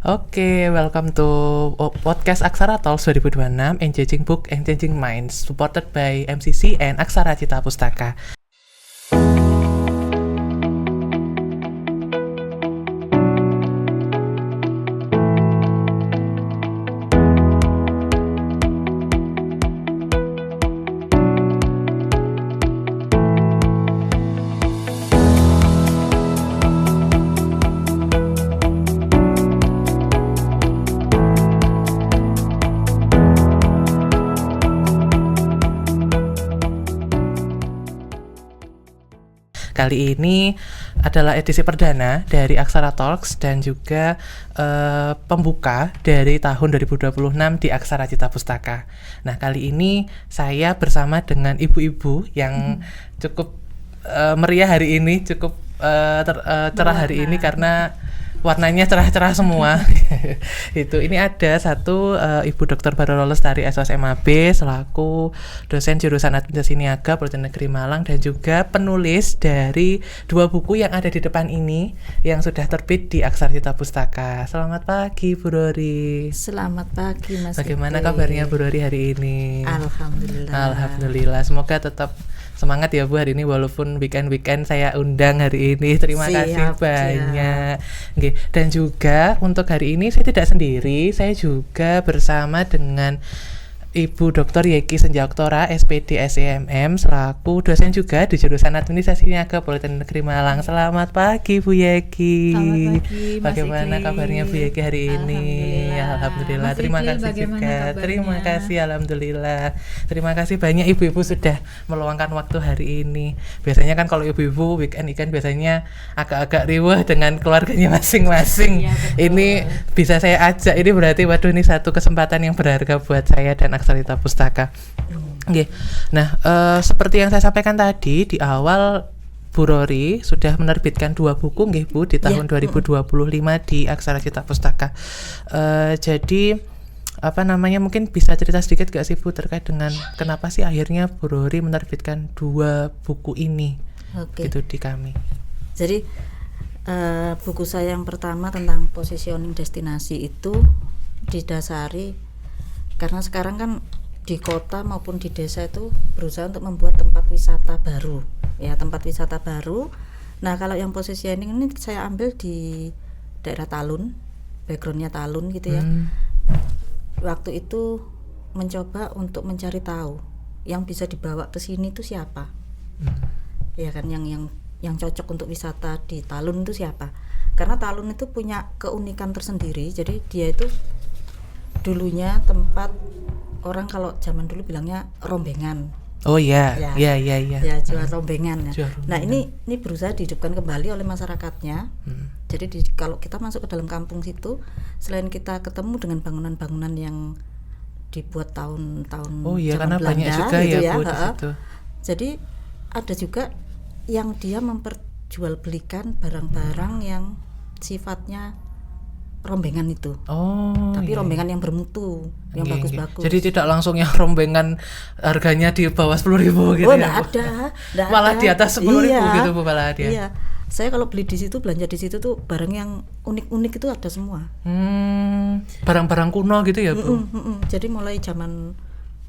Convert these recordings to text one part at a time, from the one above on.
Oke, welcome to podcast Aksara Talks 2026, Engaging Book, Engaging Minds, supported by MCC and Aksara Cita Pustaka. Kali ini adalah edisi perdana dari Aksara Talks dan juga pembuka dari tahun 2026 di Aksara Cita Pustaka. Nah, kali ini saya bersama dengan ibu-ibu yang cukup meriah hari ini, cukup cerah hari ini karena warnanya cerah-cerah semua. Ini ada satu Ibu Dr. Baroro Lestari SOSMAB selaku dosen jurusan Administrasi Niaga Politeknik Negeri Malang dan juga penulis dari 2 buku yang ada di depan ini yang sudah terbit di Aksara Cita Pustaka. Selamat pagi Bu Rori. Selamat pagi Mas. Bagaimana kabarnya Bu Rori hari ini? Alhamdulillah. Alhamdulillah. Semoga tetap semangat ya Bu hari ini walaupun weekend saya undang hari ini. Terima kasih banyak. Oke. Dan juga untuk hari ini saya tidak sendiri, saya juga bersama dengan Ibu Dr. Yeki Senja-Oktora SPD SEMM selaku dosen juga di jurusan Administrasi Niaga Politeknik Negeri Malang. Selamat pagi Bu Yeki. Selamat pagi Mas. Bagaimana kabarnya Bu Yeki hari ini? Alhamdulillah. Terima kasih juga. Terima kasih alhamdulillah. Terima kasih banyak ibu-ibu sudah meluangkan waktu hari ini. Biasanya kan kalau ibu-ibu weekend biasanya agak-agak riweh dengan keluarganya masing-masing. Ya, ini bisa saya ajak, ini berarti waduh ini satu kesempatan yang berharga buat saya dan Aksara Cita Pustaka. Okay. Nah, seperti yang saya sampaikan tadi di awal, Bu Rori sudah menerbitkan 2 buku nggih Bu di tahun 2025 di Aksara Cita Pustaka. Jadi mungkin bisa cerita sedikit gak sih Bu terkait dengan kenapa sih akhirnya Bu Rori menerbitkan 2 buku ini gitu di kami. Jadi buku saya yang pertama tentang positioning destinasi itu didasari karena sekarang kan di kota maupun di desa itu berusaha untuk membuat tempat wisata baru. Nah, kalau yang positioning ini saya ambil di daerah Talun, backgroundnya Talun gitu ya. Waktu itu mencoba untuk mencari tahu yang bisa dibawa ke sini itu siapa. Ya kan yang cocok untuk wisata di Talun itu siapa? Karena Talun itu punya keunikan tersendiri. Jadi dia itu dulunya tempat orang kalau zaman dulu bilangnya rombengan. Oh iya. Ya. Ya, jual rombengan ya. Nah, ini berusaha dihidupkan kembali oleh masyarakatnya. Jadi kalau kita masuk ke dalam kampung situ, selain kita ketemu dengan bangunan-bangunan yang dibuat tahun-tahun zaman karena Belanda banyak juga gitu ya Bu di situ. Jadi ada juga yang dia memperjualbelikan barang-barang yang sifatnya rombengan itu. Tapi rombengan yang bermutu, yang bagus-bagus. Jadi tidak langsung yang rombengan harganya di bawah 10.000 gitu ya. Ada. Malah di atas 10.000 gitu Bu malah dia. Iya. Saya kalau beli di situ, belanja di situ tuh barang yang unik-unik itu ada semua. Barang-barang kuno gitu ya Bu. Jadi mulai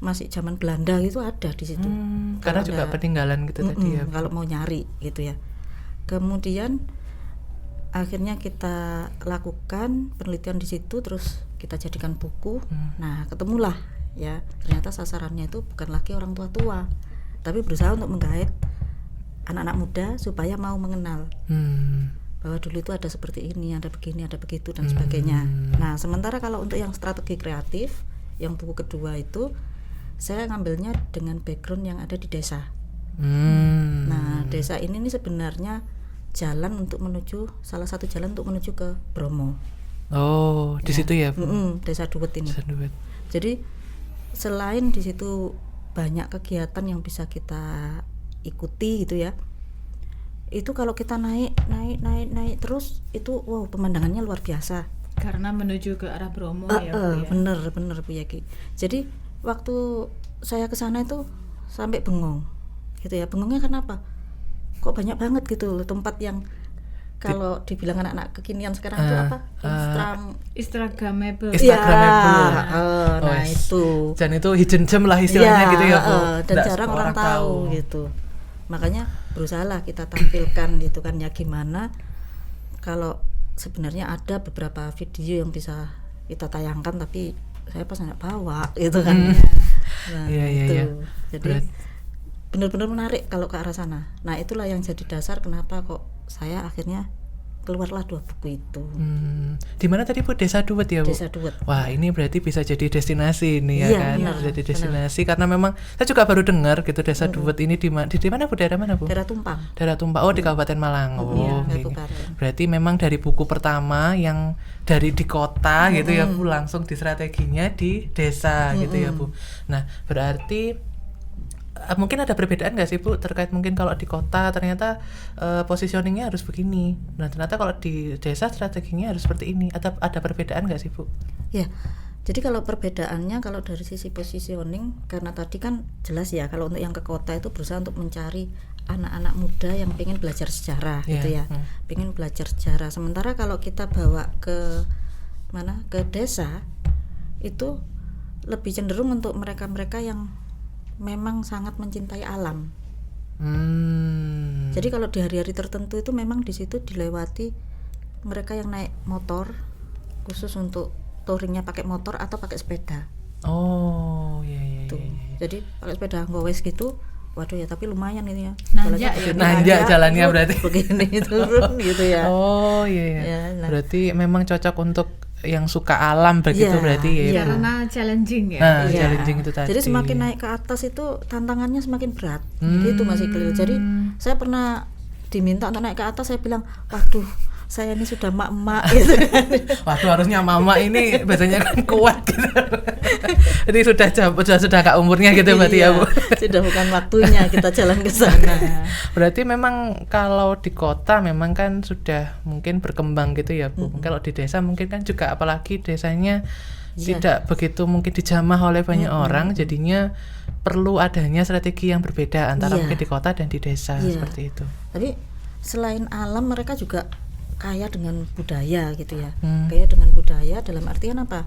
masih zaman Belanda gitu ada di situ. Karena juga peninggalan gitu tadi ya. Kalau mau nyari gitu ya. Kemudian akhirnya kita lakukan penelitian di situ, terus kita jadikan buku. Nah, ketemulah ya, ternyata sasarannya itu bukan lagi orang tua-tua, tapi berusaha untuk menggait anak-anak muda supaya mau mengenal bahwa dulu itu ada seperti ini, ada begini, ada begitu dan sebagainya. Nah, sementara kalau untuk yang strategi kreatif, yang buku kedua itu saya ngambilnya dengan background yang ada di desa. Nah, desa ini nih sebenarnya salah satu jalan untuk menuju ke Bromo. Di situ ya Bu. Desa Duwet ini. Jadi selain di situ banyak kegiatan yang bisa kita ikuti gitu ya. Itu kalau kita naik terus itu pemandangannya luar biasa. Karena menuju ke arah Bromo ya Bu ya. Bener Bu Yaki. Jadi waktu saya ke sana itu sampai bengong. Gitu ya. Bengongnya kenapa? Kok banyak banget gitu loh tempat yang kalau dibilang anak-anak kekinian sekarang itu apa? Instagramable. Instagramable. Nah Wes. itu. Dan itu hidden gem lah istilahnya gitu ya Bu. Dan Nggak jarang semua orang tahu gitu. Makanya berusahalah kita tampilkan gitu kan ya, gimana kalau sebenarnya ada beberapa video yang bisa kita tayangkan tapi saya pas nggak bawa gitu kan. Nah Iya, iya, itu. iya. Jadi benar-benar menarik kalau ke arah sana. Nah itulah yang jadi dasar kenapa kok saya akhirnya keluarlah 2 buku itu. Di mana tadi Bu? Desa Duet ya Bu? Desa Duet. Wah ini berarti bisa jadi destinasi ini ya Iya, kan? benar, Jadi destinasi karena memang saya juga baru dengar gitu Desa Duet ini di mana Bu? Daerah mana Bu? Daerah Tumpang. Daerah Tumpang. Oh di Kabupaten Malang. Oh, Iya, oke. Kabupaten. Berarti memang dari buku pertama yang dari di kota gitu ya Bu, langsung di strateginya di desa gitu ya Bu. Nah berarti mungkin ada perbedaan nggak sih Bu terkait mungkin kalau di kota ternyata positioningnya harus begini, nah ternyata kalau di desa strateginya harus seperti ini, ada perbedaan nggak sih Bu? Ya, jadi kalau perbedaannya kalau dari sisi positioning, karena tadi kan jelas ya kalau untuk yang ke kota itu berusaha untuk mencari anak-anak muda yang pengen belajar sejarah gitu ya, pengen belajar sejarah. Sementara kalau kita bawa ke mana, ke desa itu lebih cenderung untuk mereka-mereka yang memang sangat mencintai alam. Jadi kalau di hari-hari tertentu itu memang di situ dilewati mereka yang naik motor khusus untuk touringnya pakai motor atau pakai sepeda. Oh iya. Jadi pakai sepeda gowes gitu. Waduh ya, tapi lumayan ini ya. Nanjak jalannya berarti. Begini turun gitu ya. Oh iya. Ya, nah. Berarti memang cocok untuk yang suka alam begitu Iya, berarti ya. iya. Karena challenging ya. Nah, Iya. challenging itu tadi. Jadi semakin naik ke atas itu tantangannya semakin berat. Gitu Mas Iqlil. Jadi saya pernah diminta untuk naik ke atas, saya bilang, waduh, saya ini sudah mak-mak gitu. Waduh, harusnya mama ini biasanya kan kuat gitu. Jadi sudah kak umurnya gitu berarti ya Bu. Sudah bukan waktunya kita jalan ke sana. Berarti memang kalau di kota memang kan sudah mungkin berkembang gitu ya Bu. Kalau di desa mungkin kan juga, apalagi desanya tidak begitu mungkin dijamah oleh banyak orang, jadinya perlu adanya strategi yang berbeda antara mungkin di kota dan di desa seperti itu. Tapi selain alam mereka juga kaya dengan budaya gitu ya. Kaya dengan budaya dalam artian apa?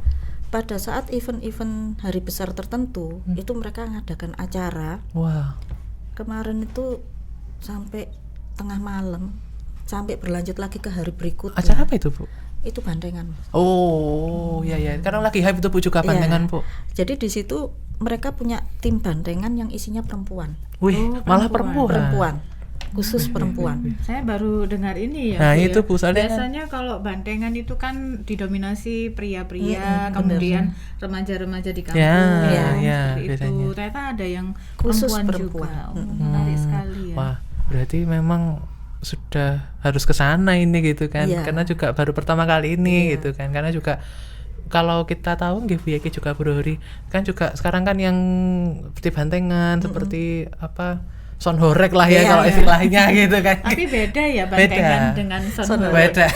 Pada saat event-event hari besar tertentu itu mereka mengadakan acara. Wah. Kemarin itu sampai tengah malam, sampai berlanjut lagi ke hari berikutnya. Acara apa itu Bu? Itu bandengan. Oh iya. Karena lagi hype itu Bu juga bandengan Bu. Jadi di situ mereka punya tim bandengan yang isinya perempuan. Wih, malah perempuan. Khusus perempuan. Saya baru dengar ini ya. Nah Bu, itu ya. Bu, soalnya Biasanya kalau bandengan itu kan didominasi pria-pria, kemudian remaja-remaja di kampung. Ya, seperti biasanya. itu. Ternyata ada yang Khusus perempuan juga. Menarik sekali ya. Wah, berarti memang sudah harus ke sana ini gitu kan. Iya. Karena juga baru pertama kali ini gitu kan. Karena juga kalau kita tahu nggih Bu Yaki juga Bu Rohri kan juga sekarang kan yang seperti bantengan, seperti apa, sonhorek lah ya kalau istilahnya gitu kan. Tapi beda ya bandengan dengan sonhorek. Beda.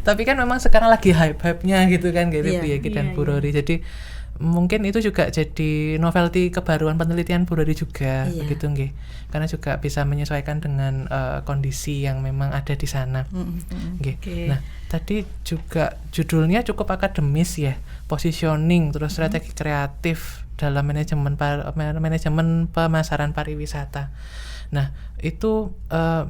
Tapi kan memang sekarang lagi hype-hype-nya gitu kan gitu Bu Yaki dan Bu Rohri. Jadi mungkin itu juga jadi novelty kebaruan penelitian Bu Rohri juga begitu nggih. Karena juga bisa menyesuaikan dengan kondisi yang memang ada di sana. Nggih. Nah, tadi juga judulnya cukup akademis ya. Positioning terus strategi kreatif dalam manajemen pemasaran pariwisata. Nah itu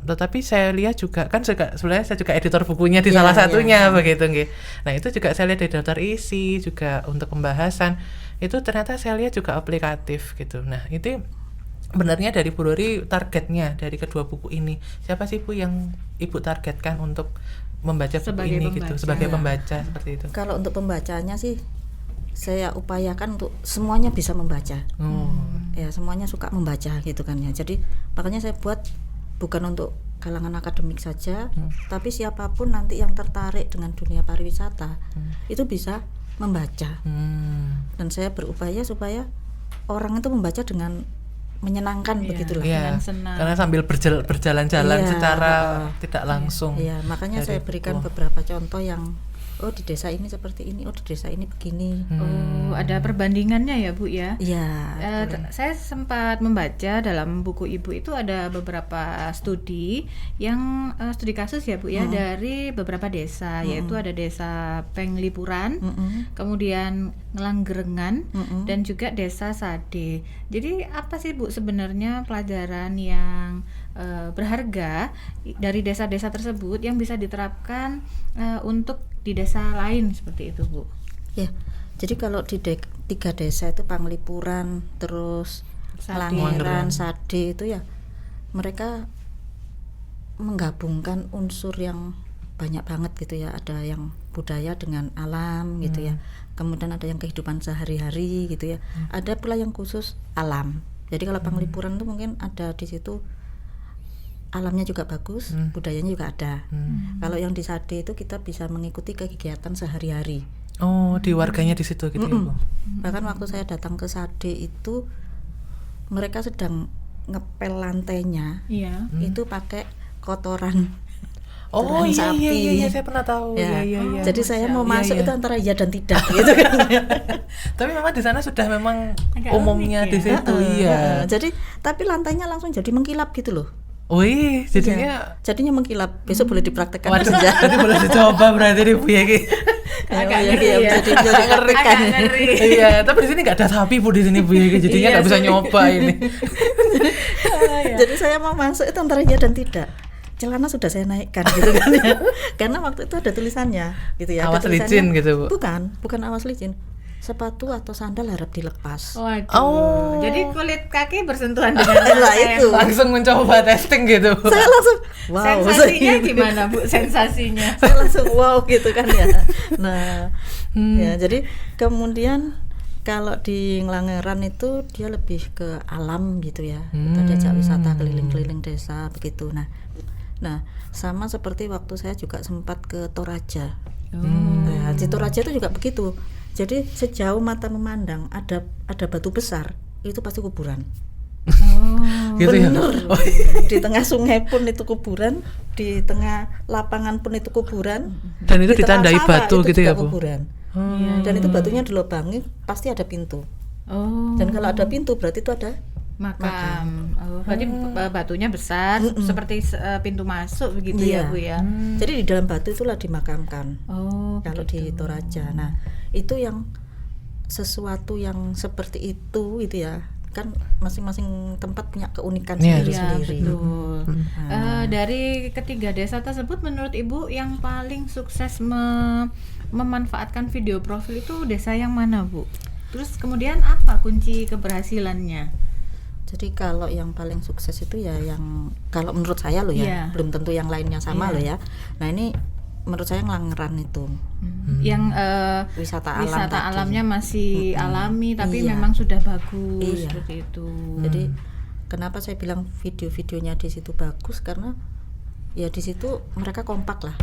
tetapi saya lihat juga kan sebenarnya saya juga editor bukunya di salah satunya begitu nggih. Nah itu juga saya lihat di daftar isi juga untuk pembahasan itu ternyata saya lihat juga aplikatif gitu. Nah itu sebenarnya dari Bu Rohri targetnya dari kedua buku ini siapa sih Bu yang Ibu targetkan untuk membaca buku ini gitu sebagai pembaca seperti itu? Kalau untuk pembacanya sih saya upayakan untuk semuanya bisa membaca. Ya semuanya suka membaca gitu kan ya. Jadi makanya saya buat bukan untuk kalangan akademik saja, tapi siapapun nanti yang tertarik dengan dunia pariwisata itu bisa membaca. Dan saya berupaya supaya orang itu membaca dengan menyenangkan begitulah. Dengan senang. Karena sambil berjalan-jalan secara tidak langsung. Makanya saya berikan beberapa contoh yang oh di desa ini seperti ini, oh di desa ini begini. Oh, ada perbandingannya ya Bu ya? Iya. Saya sempat membaca dalam buku Ibu itu ada beberapa studi yang studi kasus ya Bu ya, dari beberapa desa, yaitu ada desa Penglipuran, kemudian Ngelanggerengan, dan juga desa Sade. Jadi apa sih Bu sebenarnya pelajaran yang berharga dari desa-desa tersebut yang bisa diterapkan untuk di desa lain seperti itu Bu? Ya, jadi kalau di 3 desa itu Penglipuran, terus Sade. Langeran, Sade itu ya mereka menggabungkan unsur yang banyak banget gitu ya. Ada yang budaya dengan alam gitu ya. Kemudian ada yang kehidupan sehari-hari gitu ya. Ada pula yang khusus alam. Jadi kalau Penglipuran itu mungkin ada di situ alamnya juga bagus, budayanya juga ada. Kalau yang di Sade itu kita bisa mengikuti kegiatan sehari-hari. Oh, di warganya di situ gitu ya Bu. Bahkan waktu saya datang ke Sade itu mereka sedang ngepel lantainya. Iya. Itu pakai kotoran. Oh kotoran iya sapi. iya saya pernah tahu. Ya. Iya. Jadi saya mau Iya, masuk iya. itu antara iya dan tidak gitu kan. Tapi memang di sana sudah memang Agak umumnya unik di ya. situ iya. Jadi tapi lantainya langsung jadi mengkilap gitu loh. Wih, Ya, jadinya jadinya mengkilap. Besok boleh dipraktekkan. waduh, aja. nanti boleh dicoba berarti nih Bu ya. Agak Ya, ngeri ya, ya. jadi ngeri kan. Agak ngeri. Iya, tapi di sini nggak ada sapi Bu di sini Bu ya, jadinya Iya, nggak bisa sorry. nyoba ini. Jadi saya mau masuk itu antara iya dan tidak. Celana sudah saya naikkan gitu kan ya. Karena waktu itu ada tulisannya gitu ya. Ada Awas tulisannya, licin gitu, Bu. Bukan awas licin. Sepatu atau sandal harap dilepas. Waduh. Oh. Jadi kulit kaki bersentuhan dengan Lah, lantai itu. yang- Langsung mencoba testing gitu. Saya langsung wow. Sensasinya gimana Bu? Sensasinya? Saya langsung wow gitu kan ya. Nah, ya jadi kemudian kalau di Ngelangeran itu dia lebih ke alam gitu ya. Kita diajak wisata keliling-keliling desa begitu. Nah, sama seperti waktu saya juga sempat ke Toraja. Nah, di Toraja itu juga begitu. Jadi sejauh mata memandang ada batu besar, itu pasti kuburan. Gitu ya. Bener. Di tengah sungai pun itu kuburan, di tengah lapangan pun itu kuburan. Dan itu di tengah ditandai sawah batu itu gitu juga ya, Bu? kuburan. Iya, Dan itu batunya dilubangi, pasti ada pintu. Oh. Dan kalau ada pintu berarti itu ada makam. Oh, berarti batunya besar seperti pintu masuk begitu ya Bu ya. Jadi di dalam batu itulah dimakamkan. Oh. Kalau di Toraja. Nah, itu yang sesuatu yang seperti itu ya. Kan masing-masing tempat punya keunikan Iya. Iya, sendiri-sendiri. betul. Dari ketiga desa tersebut menurut Ibu yang paling sukses memanfaatkan video profil itu desa yang mana Bu? Terus kemudian apa kunci keberhasilannya? Jadi kalau yang paling sukses itu ya yang kalau menurut saya loh ya, Iya. belum tentu yang lainnya sama Iya. loh ya. Nah, ini menurut saya Ngelangeran itu Yang wisata alam wisata tadi. alamnya masih alami tapi Iya. memang sudah bagus Iya. seperti itu. Jadi kenapa saya bilang video-videonya di situ bagus karena ya di situ mereka kompak lah.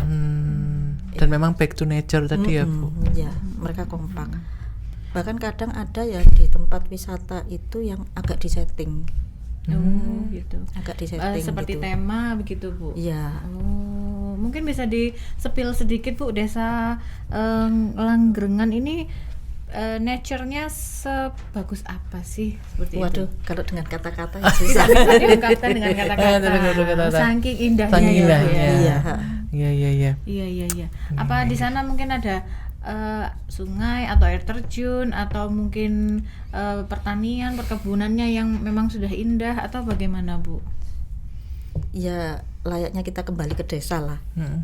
Dan memang back to nature tadi ya Bu. Iya, mereka kompak. Bahkan kadang ada ya di tempat wisata itu yang agak disetting, Oh, gitu. agak disetting Seperti gitu. tema begitu Bu. Iya. Oh, mungkin bisa di-spill sedikit Bu, desa Langgrengan ini nature-nya sebagus apa sih seperti Waduh, itu? kalau dengan kata-kata ya Bisa susah. diungkapkan dengan kata-kata. Saking indahnya Saking ya Bu indahnya. ya. Iya. Iya. Iya. Apa di sana mungkin ada sungai atau air terjun atau mungkin pertanian, perkebunannya yang memang sudah indah atau bagaimana Bu? Ya layaknya kita kembali ke desa lah.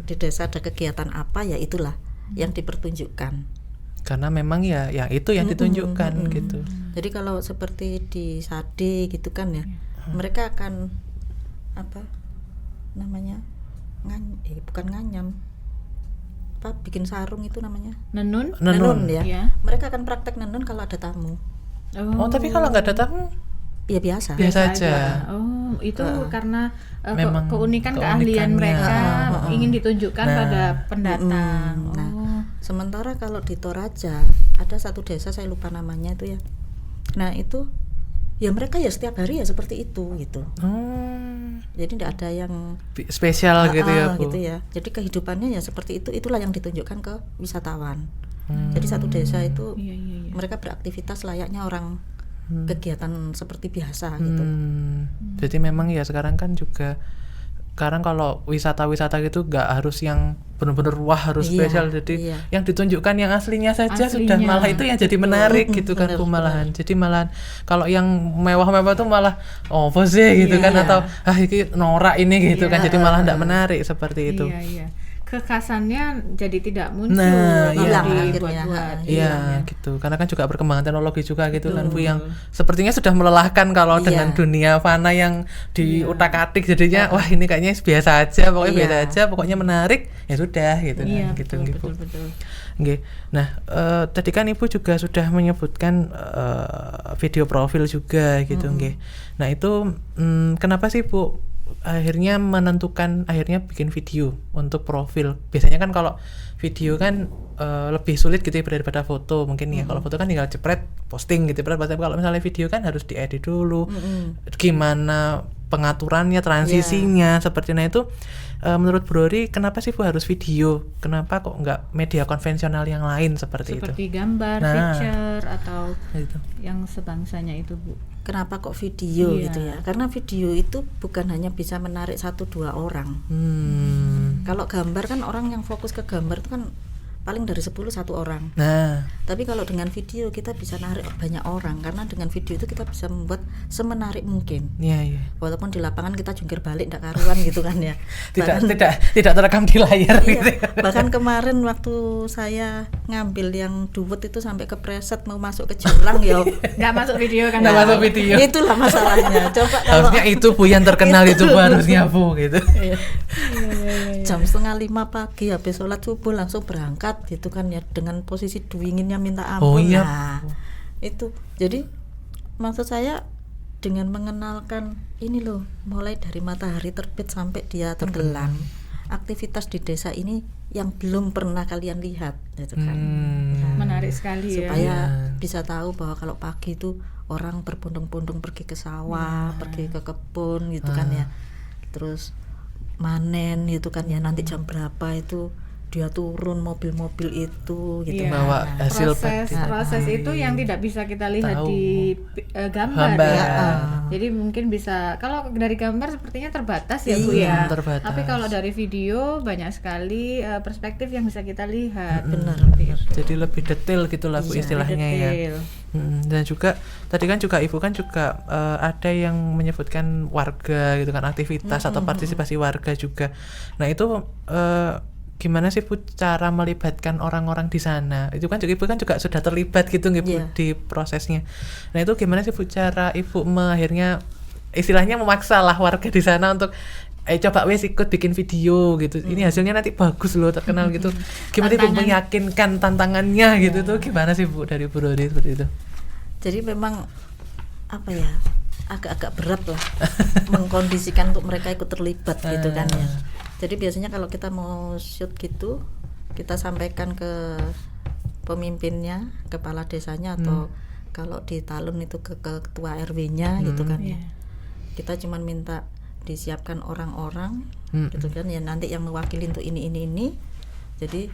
Di desa ada kegiatan apa ya itulah yang dipertunjukkan. Karena memang ya yang itu yang ditunjukkan gitu. Jadi kalau seperti di Sade gitu kan ya, mereka akan apa namanya bukan nganyam, apa bikin sarung itu namanya Nenun? Nenun. ya. Iya. Mereka akan praktek nenun kalau ada tamu. Oh, tapi kalau nggak datang Ya biasa. biasa aja. Oh, itu karena Memang keunikan keahlian keunikannya. mereka ingin ditunjukkan pada pendatang. Nah, Oh. sementara kalau di Toraja ada satu desa saya lupa namanya itu ya. Nah itu ya mereka ya setiap hari ya seperti itu gitu. Jadi tidak ada yang spesial gitu ya Bu. gitu ya. Jadi kehidupannya ya seperti itu, itulah yang ditunjukkan ke wisatawan. Jadi satu desa itu mereka beraktivitas layaknya orang kegiatan seperti biasa gitu. Jadi memang ya sekarang kan juga sekarang kalau wisata-wisata gitu nggak harus yang benar-benar wah harus spesial, jadi yang ditunjukkan yang aslinya saja sudah, malah itu yang jadi menarik gitu kan Bu malahan. Jadi malahan kalau yang mewah-mewah tuh malah apa sih gitu kan, atau ini norak ini gitu kan, jadi malah nggak menarik seperti itu. Kekhasannya jadi tidak muncul, hilang dibuat-buat. Iya gitu, karena kan juga perkembangan teknologi juga gitu kan Bu, yang sepertinya sudah melelahkan kalau dengan dunia fana yang diutak-atik, jadinya wah ini kayaknya biasa aja, pokoknya biasa aja, pokoknya menarik ya sudah gitu kan, gitu betul. Nggih. Nah, tadi kan Ibu juga sudah menyebutkan video profil juga gitu nggih. Nah, itu kenapa sih Bu akhirnya bikin video untuk profil? Biasanya kan kalau video kan lebih sulit gitu daripada foto mungkin ya. Kalau foto kan tinggal jepret posting gitu, tapi kalau misalnya video kan harus diedit dulu, gimana pengaturannya, transisinya seperti itu. Menurut Bu Rori, kenapa sih Bu harus video? Kenapa kok nggak media konvensional yang lain seperti gambar, picture atau gitu, yang sebangsanya itu Bu? Kenapa kok video gitu ya? Karena video itu bukan hanya bisa menarik 1-2 orang. Kalau gambar kan orang yang fokus ke gambar itu kan paling dari 10 1 orang. Tapi kalau dengan video kita bisa narik banyak orang, karena dengan video itu kita bisa membuat semenarik mungkin. Walaupun di lapangan kita jungkir balik enggak karuan gitu kan ya. Tidak terekam di layar gitu. Bahkan kemarin waktu saya ngambil yang duet itu sampai kepreset mau masuk ke jurang ya. Enggak masuk video kan. Enggak masuk video. Itulah masalahnya. Coba harusnya itu Bu yang terkenal itu Bu, harusnya Bu gitu. Jam 4:30 pagi habis sholat subuh langsung berangkat gitu kan ya, dengan posisi dinginnya minta ampun. Nah, itu. Jadi maksud saya dengan mengenalkan ini loh, mulai dari matahari terbit sampai dia tenggelam. Aktivitas di desa ini yang belum pernah kalian lihat gitu kan. Menarik sekali supaya bisa tahu bahwa kalau pagi itu orang berbondong-bondong pergi ke sawah, pergi ke kebun gitu kan ya. Terus manen gitu kan ya, nanti jam berapa itu dia turun mobil-mobil itu gitu, bawa hasil proses itu yang tidak bisa kita lihat di gambar ya. Jadi mungkin bisa, kalau dari gambar sepertinya terbatas ya Bu ya. Terbatas. Tapi kalau dari video banyak sekali perspektif yang bisa kita lihat. Benar. Jadi lebih detail gitulah Bu istilahnya ya. Dan juga tadi kan juga Ibu kan juga ada yang menyebutkan warga gitu kan, aktivitas atau partisipasi warga juga. Nah itu gimana sih Bu cara melibatkan orang-orang di sana? Itu kan Ibu kan juga sudah terlibat gitu nggih Bu di prosesnya. Nah itu gimana sih Bu cara Ibu akhirnya istilahnya memaksa lah warga di sana untuk coba wes ikut bikin video gitu. Ini hasilnya nanti bagus loh, terkenal gitu. Gimana Ibu meyakinkan tantangannya gitu tuh gimana sih Bu dari Bu Rori seperti itu? Jadi memang apa ya, agak-agak berat lah mengkondisikan untuk mereka ikut terlibat gitu kan ya. Jadi biasanya kalau kita mau shoot gitu, kita sampaikan ke pemimpinnya, kepala desanya, atau kalau di Talun itu ke ketua RW-nya gitu kan ya. Kita cuma minta disiapkan orang-orang gitu kan ya, nanti yang mewakili untuk ini. Jadi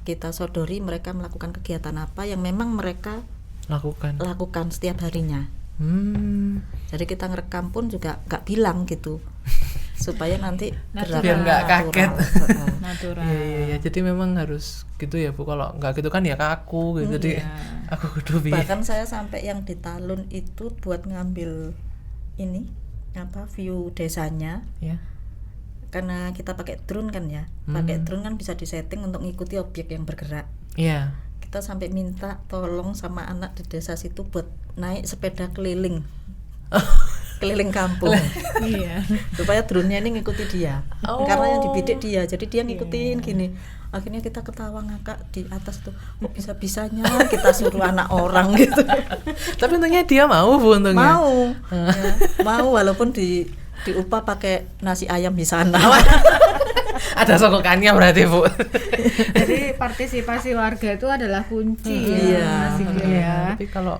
kita sodori mereka melakukan kegiatan apa yang memang mereka lakukan setiap harinya. Jadi kita ngerekam pun juga nggak bilang gitu, supaya nanti biar nggak kaget. Natural. Iya. Jadi memang harus gitu ya Bu. Kalau nggak gitu kan ya kaku gitu. Jadi aku kudu bahkan saya sampai yang di Talun itu buat ngambil ini view desanya. Karena kita pakai drone kan ya. Pakai drone kan bisa disetting untuk ngikuti objek yang bergerak. Kita sampai minta tolong sama anak di desa situ buat naik sepeda keliling kampung. Supaya drone-nya ini ngikuti dia. Karena yang dibidik dia, jadi dia ngikutin gini. Akhirnya kita ketawa ngakak di atas tuh, kok bisa-bisanya kita suruh anak orang gitu. Tapi untungnya dia mau Bu, untungnya. Mau walaupun diupah pakai nasi ayam di sana. Ada sogokannya berarti Bu. Jadi partisipasi warga itu adalah kunci Tapi kalau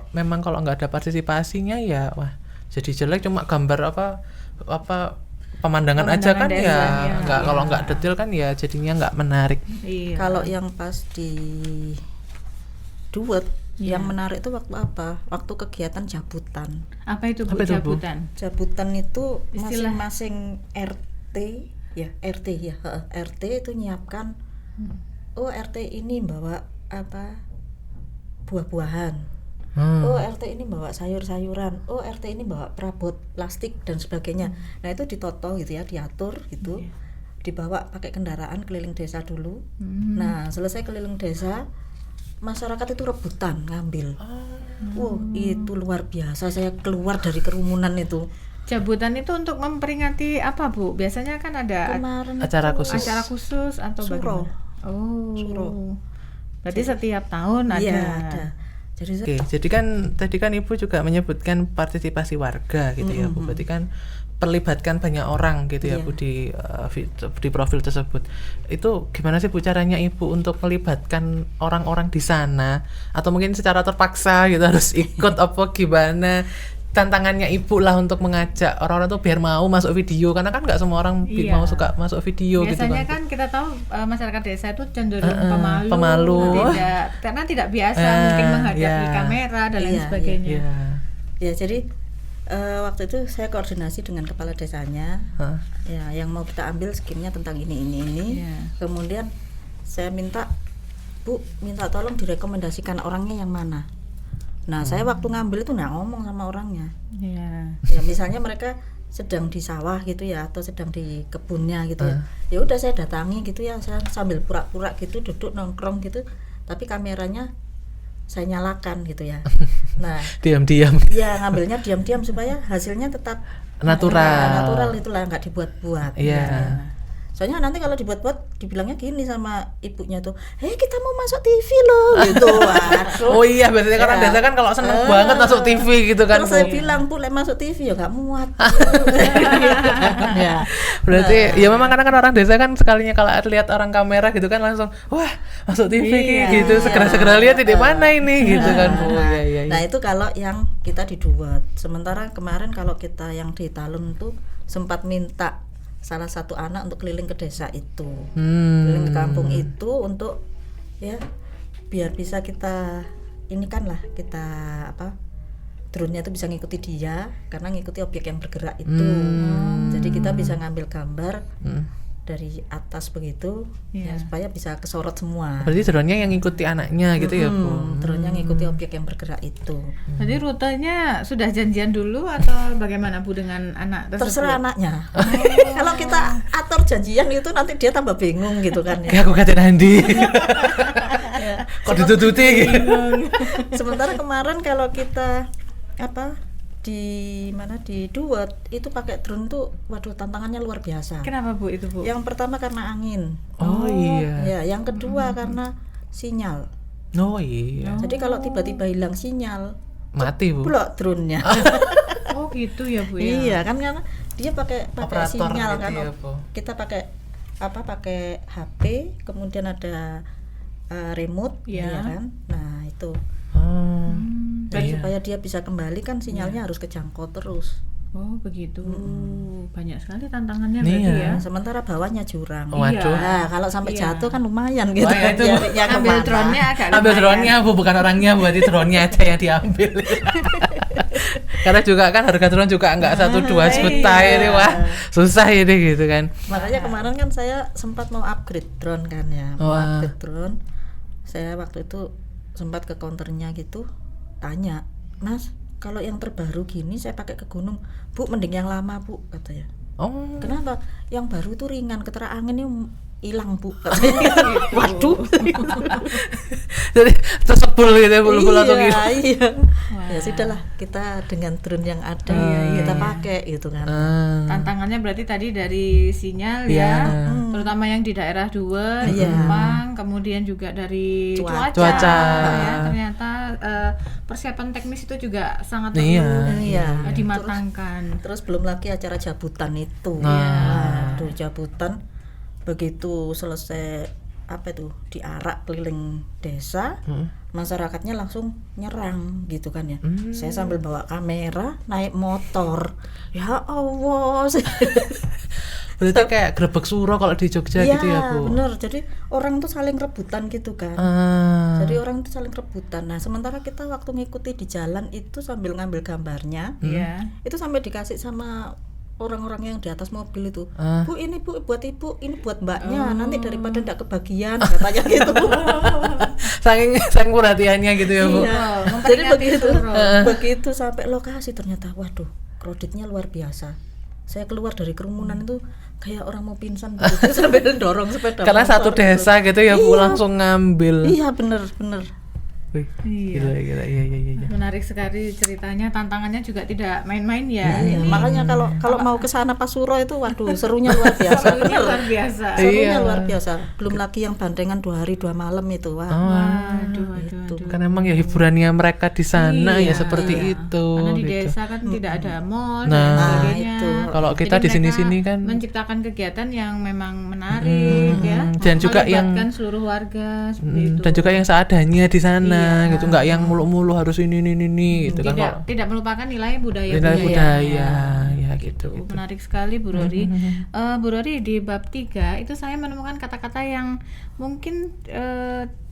nggak ada partisipasinya ya wah jadi jelek, cuma gambar apa pemandangan aja kan desa, ya, ya. nggak, kalau nggak detail kan ya jadinya nggak menarik. Iya. Kalau yang pas di duet, Iya. yang menarik itu waktu apa? Waktu kegiatan jabutan. Apa itu Bu, Apa itu, Bu? jabutan? Jabutan itu Istilah. masing-masing RT RT itu nyiapkan. Oh RT ini bawa apa? Buah-buahan. Oh RT ini bawa sayur-sayuran. Oh RT ini bawa perabot plastik dan sebagainya. Nah itu ditoto gitu ya, diatur gitu. Dibawa pakai kendaraan keliling desa dulu. Nah selesai keliling desa, masyarakat itu rebutan ngambil. Wow itu luar biasa, saya keluar dari kerumunan itu. Jabutan itu untuk memperingati apa Bu? Biasanya kan ada Kemarin Acara itu khusus. acara khusus atau Suro. bagaimana? Oh. Suro. Berarti setiap tahun ada. Iya ada. Jadi Oke, jadi kan tadi kan Ibu juga menyebutkan partisipasi warga gitu ya Bu. Berarti kan perlibatkan banyak orang gitu ya Iya. Bu di profil tersebut. Itu gimana sih Bu caranya Ibu untuk melibatkan orang-orang di sana, atau mungkin secara terpaksa gitu harus ikut apa gimana? Tantangannya Ibu lah untuk mengajak orang-orang tuh biar mau masuk video, karena kan nggak semua orang Iya. mau suka masuk video gitu Biasanya kan. kan kita tahu masyarakat desa itu cenderung pemalu. karena tidak biasa mungkin menghadapi iya. kamera dan lain Iya, sebagainya. Iya. ya jadi waktu itu saya koordinasi dengan kepala desanya. Hah? Ya yang mau kita ambil skimnya tentang ini. Iya. Kemudian saya minta minta tolong direkomendasikan orangnya yang mana. Nah saya waktu ngambil itu nggak ngomong sama orangnya. Iya. Ya misalnya mereka sedang di sawah gitu ya, atau sedang di kebunnya gitu ya. Ya udah saya datangi gitu ya, saya sambil pura-pura gitu duduk nongkrong gitu, tapi kameranya saya nyalakan gitu ya. Nah Diam-diam. ya ngambilnya diam-diam supaya hasilnya tetap natural itulah, nggak dibuat-buat. Iya. Ya. Soalnya nanti kalau dibuat-buat dibilangnya gini sama ibunya tuh, kita mau masuk TV loh gitu. Waduh. Oh iya, berarti orang Ya. desa kan kalau seneng banget masuk TV gitu kan Terus Bu. saya bilang, Bu, lek masuk TV ya nggak muat. Ya. Berarti ya memang kadang kan orang desa kan sekalinya kalau lihat orang kamera gitu kan langsung wah masuk TV Iya. gitu, segera lihat di mana ini gitu kan Bu. Iya. Nah itu kalau yang kita dibuat. Sementara kemarin kalau kita yang di Talun tuh sempat minta salah satu anak untuk keliling ke desa itu, keliling ke kampung itu untuk ya biar bisa kita ini kan lah kita drone-nya itu bisa ngikuti dia karena ngikuti objek yang bergerak itu. Jadi kita bisa ngambil gambar dari atas begitu ya supaya bisa kesorot semua. Berarti drone-nya yang ngikuti anaknya gitu ya Bu. Drone-nya ngikuti objek yang bergerak itu. Jadi rutenya sudah janjian dulu atau bagaimana Bu dengan anak tersebut? Terserah anaknya. Kalau kita atur janjian itu nanti dia tambah bingung gitu kan ya. Kayak aku kata Nandi. Kok ditututi gitu. Sementara kemarin kalau kita di duet itu pakai drone tuh waduh tantangannya luar biasa. Kenapa Bu itu Bu? Yang pertama karena angin. Oh iya. Ya, yang kedua karena sinyal. Oh iya. Jadi kalau tiba-tiba hilang sinyal, Mati Bu. blok drone-nya. Oh gitu ya Bu ya. Iya kan karena dia pakai Operator sinyal gitu kan. ya, Bu. Kita pakai pakai HP, kemudian ada remote Iya. ya kan. Nah, itu. Dan Iya. supaya dia bisa kembali kan sinyalnya harus kejangkau terus. Oh begitu. Banyak sekali tantangannya Iya. berarti ya. Nah, sementara bawahnya jurang. Waduh. Nah, kalau sampai Iya. jatuh kan lumayan gitu. Oh, ya, itu Nyarinya Ambil kemana. drone-nya agak Ambil lumayan. drone-nya Bu, bukan orangnya, berarti drone-nya aja yang diambil. Karena juga kan harga drone juga enggak 1-2 juta iya. ini, wah susah ini gitu kan. Makanya kemarin kan saya sempat mau upgrade drone kan ya. Mau Wah. upgrade drone. Saya waktu itu sempat ke counternya gitu, tanya, "Mas, kalau yang terbaru gini saya pakai ke gunung, Bu, mending yang lama, Bu," katanya. Oh. Kenapa? Yang baru tuh ringan, ketera angin ini hilang, Bu, katanya. Waduh. Jadi tersebul gitu ya, bulu-bulu atau gitu. Iya. Ya sudahlah, kita dengan drone yang ada kita pakai gitu kan. Tantangannya berarti tadi dari sinyal ya, terutama yang di daerah dua, di Jepang, kemudian juga dari Cuaca. Ya, ternyata persiapan teknis itu juga sangat Iya. perlu Iya. dimatangkan. Terus belum lagi acara jabutan itu. Nah. Waduh, jabutan begitu selesai diarak keliling desa, masyarakatnya langsung nyerang gitu kan ya. Saya sambil bawa kamera naik motor, ya Allah. Berarti kayak grebek suro kalau di Jogja gitu ya Bu? Bener, jadi orang tuh saling rebutan gitu kan. Jadi orang tuh saling rebutan. Nah sementara kita waktu ngikuti di jalan itu sambil ngambil gambarnya, itu sampai dikasih sama orang-orang yang di atas mobil itu, Bu ini Bu buat ibu, ini buat mbaknya, nanti daripada ndak kebagian katanya gitu. saking perhatiannya gitu ya Bu. Iya. Jadi begitu sampai lokasi ternyata waduh kreditnya luar biasa. Saya keluar dari kerumunan itu kayak orang mau pingsan begitu sambil dorong sepeda Karena motor satu desa gitu ya Bu, langsung ngambil. Iya bener. Wih, gila. Iya. Menarik sekali ceritanya, tantangannya juga tidak main-main ya. Iya, makanya kalau mau ke sana pas Suro itu waduh serunya luar biasa. Serunya luar biasa. Serunya luar biasa. Belum lagi yang bandengan 2 hari 2 malam itu. Wah. Waduh. Kan emang ya hiburannya mereka di sana ya seperti itu. Karena di gitu. desa kan tidak ada mall Nah, dan sebagainya. itu. Kalau kita Jadi di mereka sini-sini kan menciptakan kegiatan yang memang menarik ya. dan juga yang melibatkan seluruh warga seperti itu. dan juga yang seadanya di sana gitu, nggak yang mulu-mulu harus ini gitu kan. Tidak melupakan nilai budaya ya gitu. Menarik sekali Bu Rori. Bu Rori, di bab 3 itu saya menemukan kata-kata yang mungkin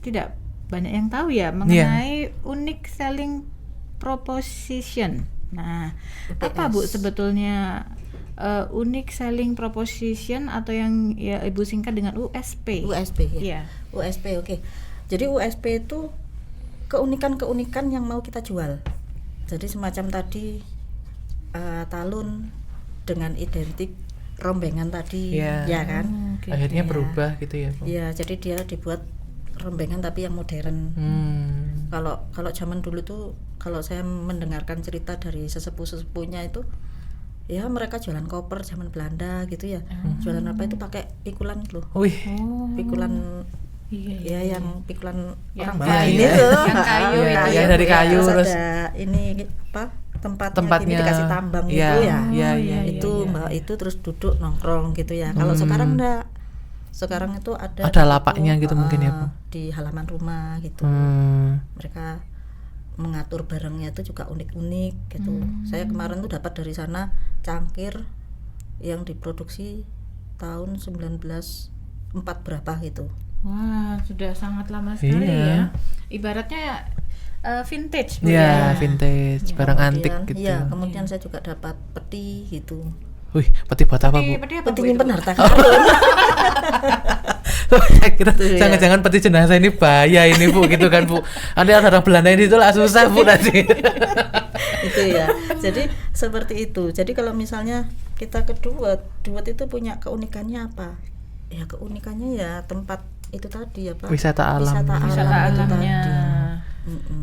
tidak banyak yang tahu ya mengenai unique selling proposition. Nah, apa Bu sebetulnya unique selling proposition atau yang ya Ibu singkat dengan USP? USP ya. Iya. USP oke. Jadi USP itu keunikan-keunikan yang mau kita jual. Jadi semacam tadi talun dengan identik rombengan tadi, ya kan? Akhirnya berubah gitu ya Bu. Iya, jadi dia dibuat rombengan tapi yang modern. Kalau zaman dulu tuh, kalau saya mendengarkan cerita dari sesepuh-sesepuhnya itu, ya mereka jualan koper zaman Belanda gitu ya. Jualan apa itu pakai pikulan loh. Pikulan. Iya, yang pikulan yang orang kayu, ini tuh. yang kayu itu ya dari kayu terus terus ada ini apa tempatnya dikasih tambang gitu ya. Itu Mbak itu terus duduk nongkrong gitu ya. Kalau sekarang enggak. Sekarang itu ada lapaknya gitu mungkin ya Bu. Di halaman rumah gitu. Mereka mengatur barangnya itu juga unik-unik gitu. Saya kemarin tuh dapat dari sana cangkir yang diproduksi tahun 1904 berapa gitu. Wah, sudah sangat lama sekali ya. Ibaratnya vintage Bu ya. Vintage, barang antik gitu. Iya, kemudian saya juga dapat peti gitu. Wih, peti buat apa Bu? Peti nyimpen harta karun. Saya kira jangan-jangan peti jenazah ini bahaya ini Bu gitu kan Bu. Nanti orang Belanda ini itu lah susah Bu nanti. Itu ya. Jadi seperti itu. Jadi kalau misalnya kita ke Duet itu punya keunikannya apa? Ya keunikannya ya tempat itu tadi apa? Wisata alamnya.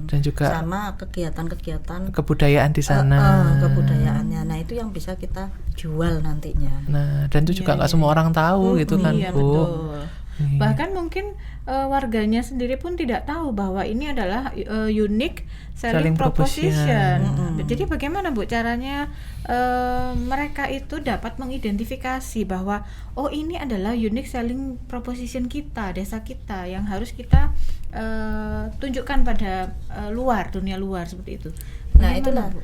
Dan juga sama kegiatan-kegiatan kebudayaan di sana. Kebudayaannya. Nah, itu yang bisa kita jual nantinya. Nah, dan itu juga nggak semua orang tahu gitu kan Bu. Betul. Bahkan mungkin warganya sendiri pun tidak tahu bahwa ini adalah unique selling proposition. Jadi bagaimana Bu caranya mereka itu dapat mengidentifikasi bahwa oh ini adalah unique selling proposition kita, desa kita yang harus kita tunjukkan pada dunia luar seperti itu. Nah, itulah Bu,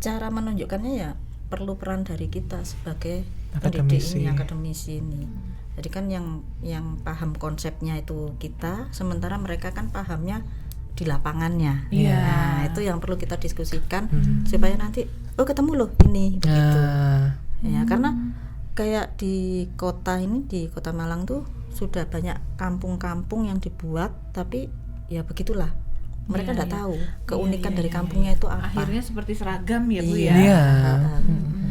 cara menunjukkannya ya perlu peran dari kita sebagai akademisi ini. Jadi kan yang paham konsepnya itu kita, sementara mereka kan pahamnya di lapangannya. Nah, itu yang perlu kita diskusikan supaya nanti ketemu loh ini begitu. Ya, karena kayak di kota Malang tuh sudah banyak kampung-kampung yang dibuat, tapi ya begitulah. Mereka enggak tahu keunikan dari kampungnya itu apa. Akhirnya seperti seragam ya Bu ya.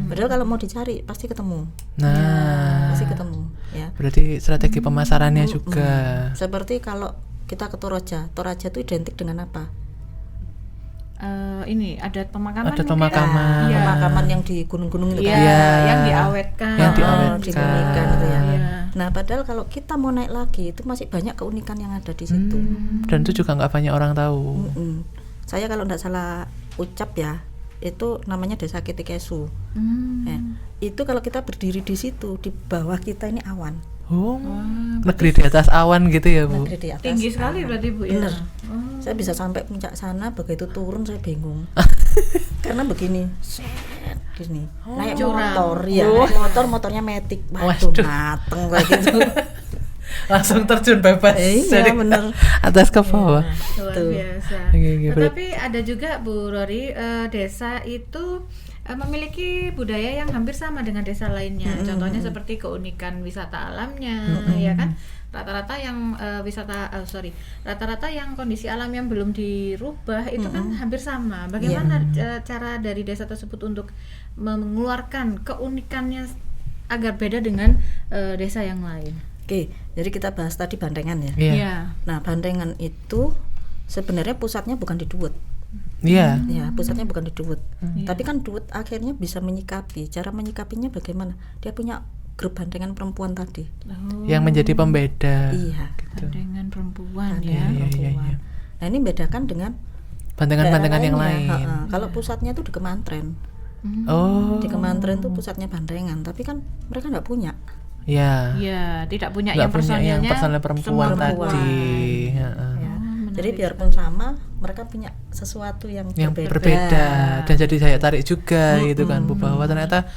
Padahal kalau mau dicari pasti ketemu. Pasti ketemu ya. Berarti strategi pemasarannya juga. Seperti kalau kita ke Toraja itu identik dengan apa? Ini adat pemakaman. Pemakaman yang di gunung-gunung itu kan. Yang diawetkan. Dimulihkan itu ya. Nah, padahal kalau kita mau naik lagi itu masih banyak keunikan yang ada di situ. Dan itu juga nggak banyak orang tahu. Saya kalau nggak salah ucap ya, itu namanya Desa Ketikesu. Itu kalau kita berdiri di situ, di bawah kita ini awan. Oh, negeri di atas awan gitu ya Bu? Negeri di atas. Tinggi sekali berarti Bu ya. Bener. Oh. Saya bisa sampai puncak sana, begitu turun saya bingung. Karena begini, gini, naik Curam. motor ya, motornya Matic, waduh, Waduh. mateng kayak gitu. Langsung terjun bebas Iya, dari bener. atas ke bawah. Luar Tuh. biasa. Oke, Tetapi ada juga Bu Rory, desa itu memiliki budaya yang hampir sama dengan desa lainnya. Contohnya seperti keunikan wisata alamnya, ya kan? Rata-rata yang rata-rata yang kondisi alam yang belum dirubah itu kan hampir sama. Bagaimana cara dari desa tersebut untuk mengeluarkan keunikannya agar beda dengan desa yang lain? Oke, jadi kita bahas tadi Bandengan ya. Iya. Ya. Nah, Bandengan itu sebenarnya pusatnya bukan di Duwet. Iya. Ya, pusatnya bukan di Duwet. Tapi kan Duwet akhirnya bisa menyikapi. Cara menyikapinya bagaimana? Dia punya grup Bandengan perempuan tadi. Oh, Yang menjadi pembeda. Iya, dengan perempuan Bandengan ya. perempuan. Nah, ini bedakan dengan Bandengan-bandengan yang daerah lain. lainnya. Kalau pusatnya itu di Kemantren. Oh. Di Kemantren tuh pusatnya Bandengan, tapi kan mereka nggak punya. Ya. Ya, tidak punya Nggak yang punya yang personilnya personel perempuan semua tadi. perempuan. Heeh. Ya. menarik Jadi biarpun sama, mereka punya sesuatu yang berbeda dan jadi saya tarik juga gitu kan Bu, bahwa ternyata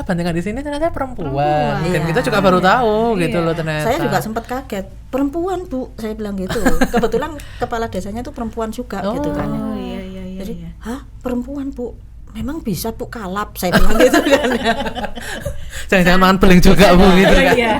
Bandengan di sini ternyata perempuan. Dan Iya. kita juga baru tahu gitu loh ternyata. Saya juga sempat kaget, perempuan Bu, saya bilang gitu. Kebetulan kepala desanya tuh perempuan juga gitu kan. Oh iya iya iya. Jadi, iya. hah perempuan Bu? Memang bisa Bu kalap, saya bilang gitu kan. Jangan makan beling juga Bu gitu kan. Iya,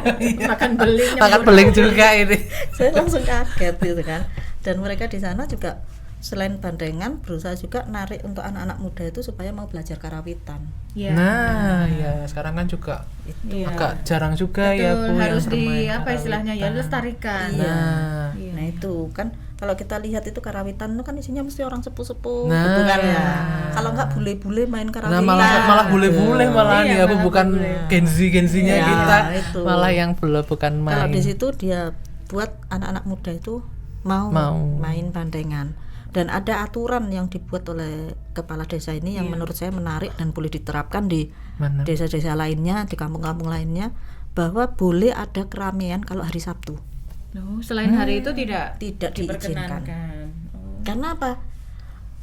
makan beling. Makan beling juga ini. Saya langsung kaget gitu kan. Dan mereka di sana juga selain Bandengan berusaha juga narik untuk anak-anak muda itu supaya mau belajar karawitan. Iya. Nah, ya sekarang kan juga Iya. agak jarang juga Betul, ya Bu harus yang di bermain apa istilahnya ya, karawitan. lestarikan. Nah, Iya. Nah itu kan kalau kita lihat itu karawitan itu kan isinya mesti orang sepuh-sepuh Nah. gitu kan ya. Kalau nggak bule-bule main nah karawitan. malah bule-bule malah Iya, ya Bu, malah bukan bule. Gen-nya Ya, kita itu. malah yang belum bukan main. Kalau di situ dia buat anak-anak muda itu mau main Bandengan. Dan ada aturan yang dibuat oleh kepala desa ini yang menurut saya menarik dan boleh diterapkan di Mana? desa-desa lainnya, di kampung-kampung lainnya, bahwa boleh ada keramaian kalau hari Sabtu. Oh, selain hari itu tidak Diizinkan. diperkenankan. Oh. Karena apa?